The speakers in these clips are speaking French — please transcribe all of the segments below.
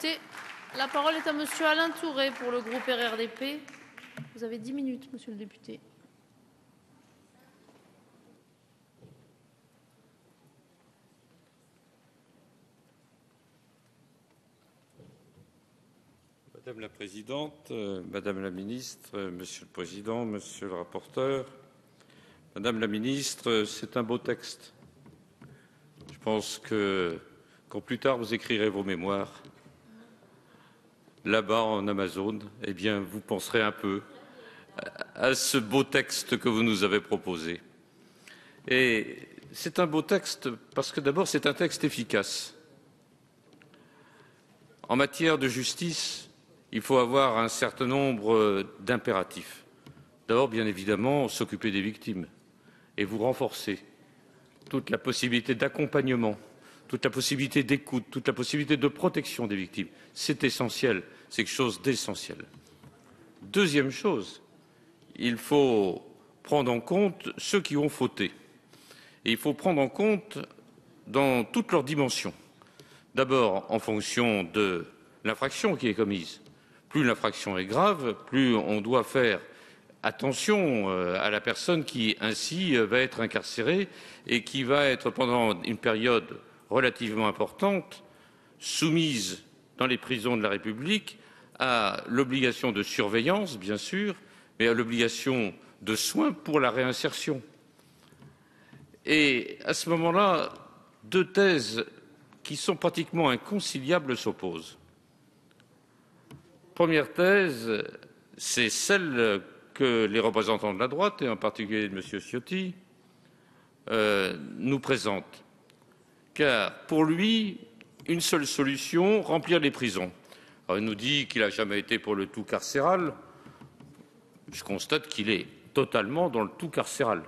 député. La parole est à monsieur Alain Touré pour le groupe RRDP. Vous avez 10 minutes, monsieur le député. Madame la Présidente, Madame la Ministre, Monsieur le Président, Monsieur le rapporteur, Madame la Ministre, c'est un beau texte. Je pense que quand plus tard vous écrirez vos mémoires, là-bas en Amazon, eh bien vous penserez un peu à ce beau texte que vous nous avez proposé. Et c'est un beau texte parce que d'abord c'est un texte efficace. En matière de justice, il faut avoir un certain nombre d'impératifs. D'abord, bien évidemment, s'occuper des victimes et vous renforcer toute la possibilité d'accompagnement, toute la possibilité d'écoute, toute la possibilité de protection des victimes. C'est essentiel, c'est quelque chose d'essentiel. Deuxième chose, il faut prendre en compte ceux qui ont fauté. Et il faut prendre en compte dans toutes leurs dimensions. D'abord, en fonction de l'infraction qui est commise. Plus l'infraction est grave, plus on doit faire attention à la personne qui, ainsi, va être incarcérée et qui va être, pendant une période relativement importante, soumise dans les prisons de la République à l'obligation de surveillance, bien sûr, mais à l'obligation de soins pour la réinsertion. Et à ce moment-là, deux thèses qui sont pratiquement inconciliables s'opposent. Première thèse, c'est celle que les représentants de la droite, et en particulier de M. Ciotti, nous présentent. Car pour lui, une seule solution, remplir les prisons. Alors, il nous dit qu'il n'a jamais été pour le tout carcéral. Je constate qu'il est totalement dans le tout carcéral.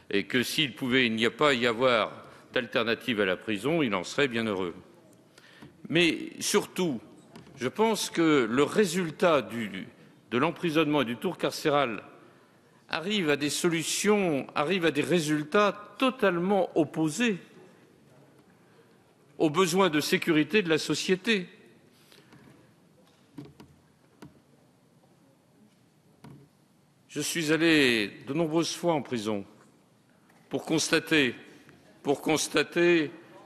Et que s'il pouvait n'y avoir d'alternative à la prison, il en serait bien heureux. Mais surtout, je pense que le résultat de l'emprisonnement et du tour carcéral arrive à des solutions, arrive à des résultats totalement opposés aux besoins de sécurité de la société. Je suis allé de nombreuses fois en prison pour constater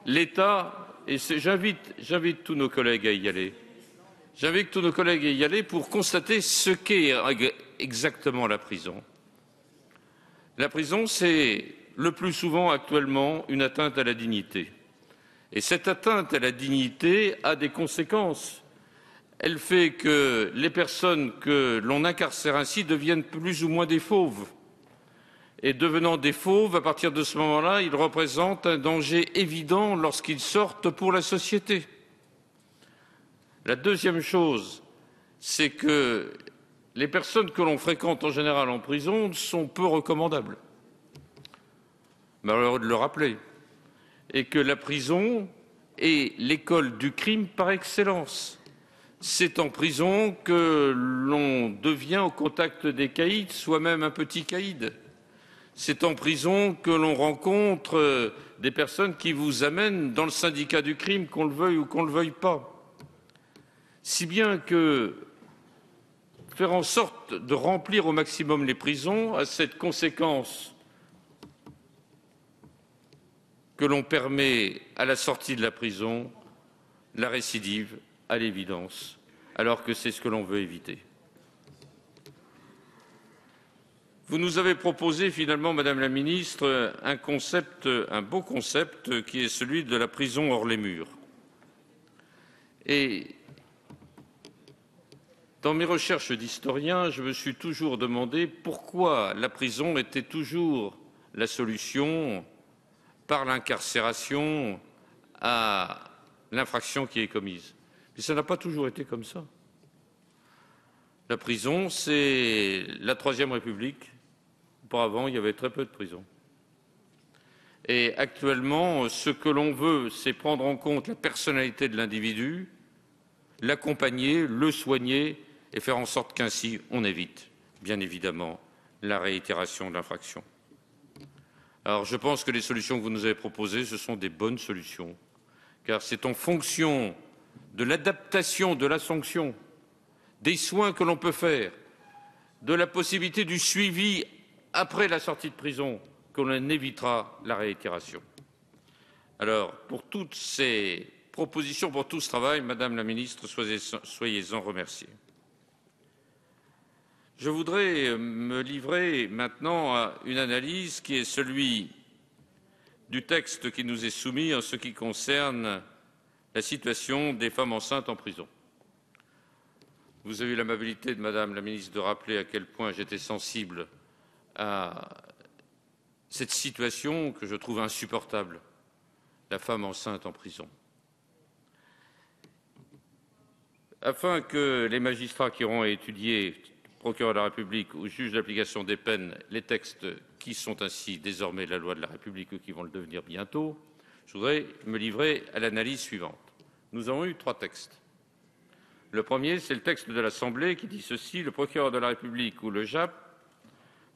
l'état, et j'invite tous nos collègues à y aller. J'invite tous nos collègues à y aller pour constater ce qu'est exactement la prison. La prison, c'est le plus souvent actuellement une atteinte à la dignité. Et cette atteinte à la dignité a des conséquences. Elle fait que les personnes que l'on incarcère ainsi deviennent plus ou moins des fauves. Et devenant des fauves, à partir de ce moment-là, ils représentent un danger évident lorsqu'ils sortent pour la société. La deuxième chose, c'est que les personnes que l'on fréquente en général en prison sont peu recommandables. Malheureux de le rappeler. Et que la prison est l'école du crime par excellence. C'est en prison que l'on devient au contact des caïds, soi-même un petit caïd. C'est en prison que l'on rencontre des personnes qui vous amènent dans le syndicat du crime, qu'on le veuille ou qu'on ne le veuille pas. Si bien que faire en sorte de remplir au maximum les prisons a cette conséquence que l'on permet à la sortie de la prison la récidive à l'évidence, alors que c'est ce que l'on veut éviter. Vous nous avez proposé finalement, Madame la Ministre, un beau concept qui est celui de la prison hors les murs. Et dans mes recherches d'historien, je me suis toujours demandé pourquoi la prison était toujours la solution par l'incarcération à l'infraction qui est commise. Mais ça n'a pas toujours été comme ça. La prison, c'est la Troisième République. Auparavant, il y avait très peu de prisons. Et actuellement, ce que l'on veut, c'est prendre en compte la personnalité de l'individu, l'accompagner, le soigner et faire en sorte qu'ainsi on évite, bien évidemment, la réitération de l'infraction. Alors je pense que les solutions que vous nous avez proposées, ce sont des bonnes solutions, car c'est en fonction de l'adaptation de la sanction, des soins que l'on peut faire, de la possibilité du suivi après la sortie de prison, que l'on évitera la réitération. Alors, pour toutes ces propositions, pour tout ce travail, Madame la Ministre, soyez-en remerciée. Je voudrais me livrer maintenant à une analyse qui est celui du texte qui nous est soumis en ce qui concerne la situation des femmes enceintes en prison. Vous avez eu l'amabilité de Madame la Ministre de rappeler à quel point j'étais sensible à cette situation que je trouve insupportable, la femme enceinte en prison. Afin que les magistrats qui auront étudié, procureur de la République ou juge d'application des peines, les textes qui sont ainsi désormais la loi de la République ou qui vont le devenir bientôt, je voudrais me livrer à l'analyse suivante. Nous avons eu 3 textes. Le premier, c'est le texte de l'Assemblée qui dit ceci: le procureur de la République ou le JAP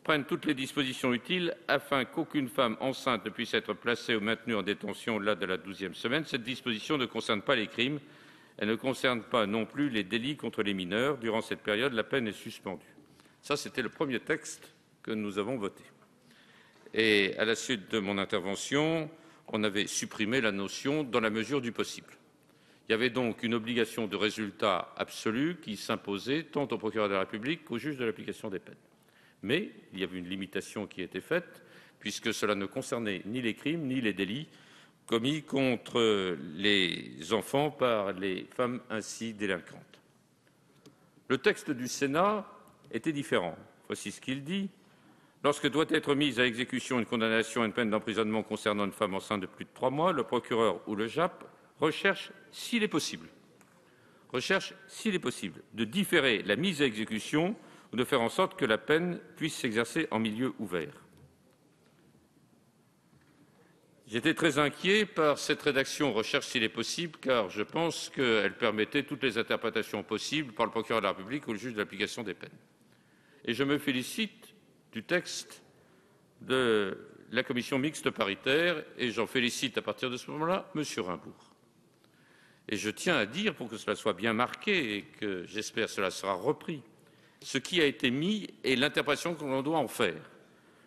prennent toutes les dispositions utiles afin qu'aucune femme enceinte ne puisse être placée ou maintenue en détention au-delà de la 12e semaine. Cette disposition ne concerne pas les crimes. Elle ne concerne pas non plus les délits contre les mineurs. Durant cette période, la peine est suspendue. Ça, c'était le premier texte que nous avons voté. Et à la suite de mon intervention, on avait supprimé la notion « dans la mesure du possible ». Il y avait donc une obligation de résultat absolu qui s'imposait tant au procureur de la République qu'au juge de l'application des peines. Mais il y avait une limitation qui était faite, puisque cela ne concernait ni les crimes ni les délits commis contre les enfants par les femmes ainsi délinquantes. Le texte du Sénat était différent. Voici ce qu'il dit. Lorsque doit être mise à exécution une condamnation à une peine d'emprisonnement concernant une femme enceinte de plus de 3 mois, le procureur ou le JAP recherche, s'il est possible, de différer la mise à exécution ou de faire en sorte que la peine puisse s'exercer en milieu ouvert. J'étais très inquiet par cette rédaction « recherche s'il est possible » car je pense qu'elle permettait toutes les interprétations possibles par le procureur de la République ou le juge de l'application des peines. Et je me félicite du texte de la commission mixte paritaire et j'en félicite à partir de ce moment-là M. Raimbourg. Et je tiens à dire, pour que cela soit bien marqué et que j'espère cela sera repris, ce qui a été mis et l'interprétation que l'on doit en faire.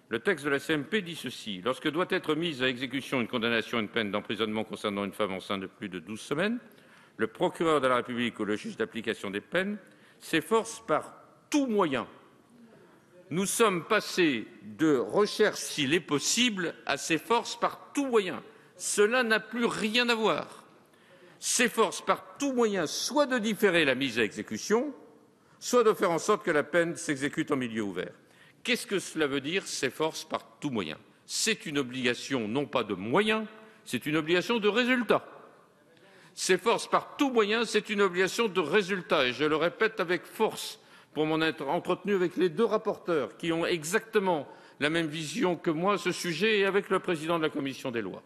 Le texte de la CMP dit ceci: lorsque doit être mise à exécution une condamnation à une peine d'emprisonnement concernant une femme enceinte de plus de 12 semaines, le procureur de la République ou le juge d'application des peines s'efforce par tout moyen. Nous sommes passés de recherche s'il est possible à s'efforce par tout moyen. Cela n'a plus rien à voir. S'efforce par tout moyen soit de différer la mise à exécution, soit de faire en sorte que la peine s'exécute en milieu ouvert. Qu'est-ce que cela veut dire, s'efforce par tout moyen? C'est une obligation non pas de moyens, c'est une obligation de résultat. S'efforce par tout moyen, c'est une obligation de résultat. Et je le répète avec force pour m'en être entretenu avec les 2 rapporteurs qui ont exactement la même vision que moi à ce sujet et avec le président de la commission des lois.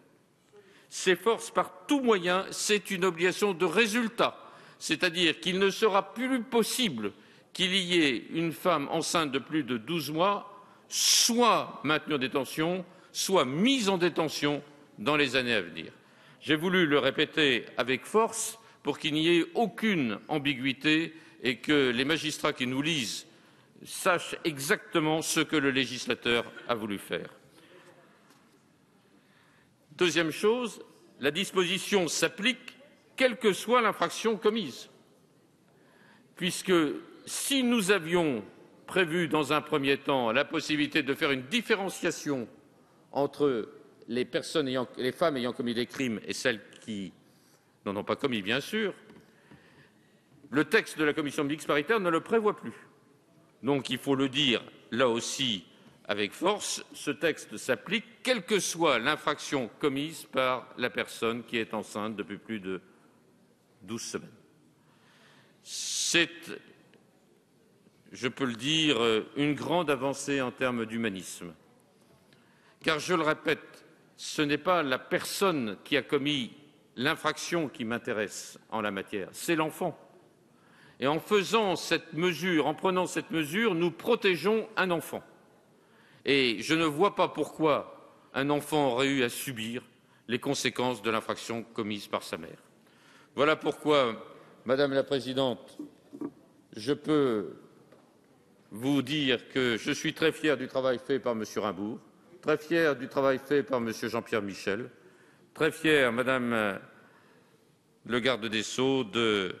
S'efforce par tout moyen, c'est une obligation de résultat. C'est-à-dire qu'il ne sera plus possible qu'il y ait une femme enceinte de plus de 12 mois, soit maintenue en détention, soit mise en détention dans les années à venir. J'ai voulu le répéter avec force pour qu'il n'y ait aucune ambiguïté et que les magistrats qui nous lisent sachent exactement ce que le législateur a voulu faire. Deuxième chose, la disposition s'applique quelle que soit l'infraction commise, puisque si nous avions prévu dans un premier temps la possibilité de faire une différenciation entre les femmes ayant commis des crimes et celles qui n'en ont pas commis, bien sûr, le texte de la commission mixte paritaire ne le prévoit plus. Donc il faut le dire là aussi avec force, ce texte s'applique quelle que soit l'infraction commise par la personne qui est enceinte depuis plus de 12 semaines. C'est, je peux le dire, une grande avancée en termes d'humanisme. Car, je le répète, ce n'est pas la personne qui a commis l'infraction qui m'intéresse en la matière, c'est l'enfant. Et en faisant cette mesure, en prenant cette mesure, nous protégeons un enfant. Et je ne vois pas pourquoi un enfant aurait eu à subir les conséquences de l'infraction commise par sa mère. Voilà pourquoi, Madame la Présidente, je peux vous dire que je suis très fier du travail fait par M. Raimbourg, très fier du travail fait par M. Jean-Pierre Michel, très fier, Madame le garde des Sceaux, de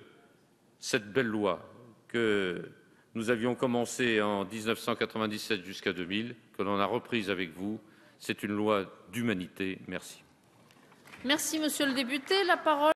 cette belle loi que nous avions commencée en 1997 jusqu'à 2000, que l'on a reprise avec vous. C'est une loi d'humanité. Merci. Merci, monsieur le député. La parole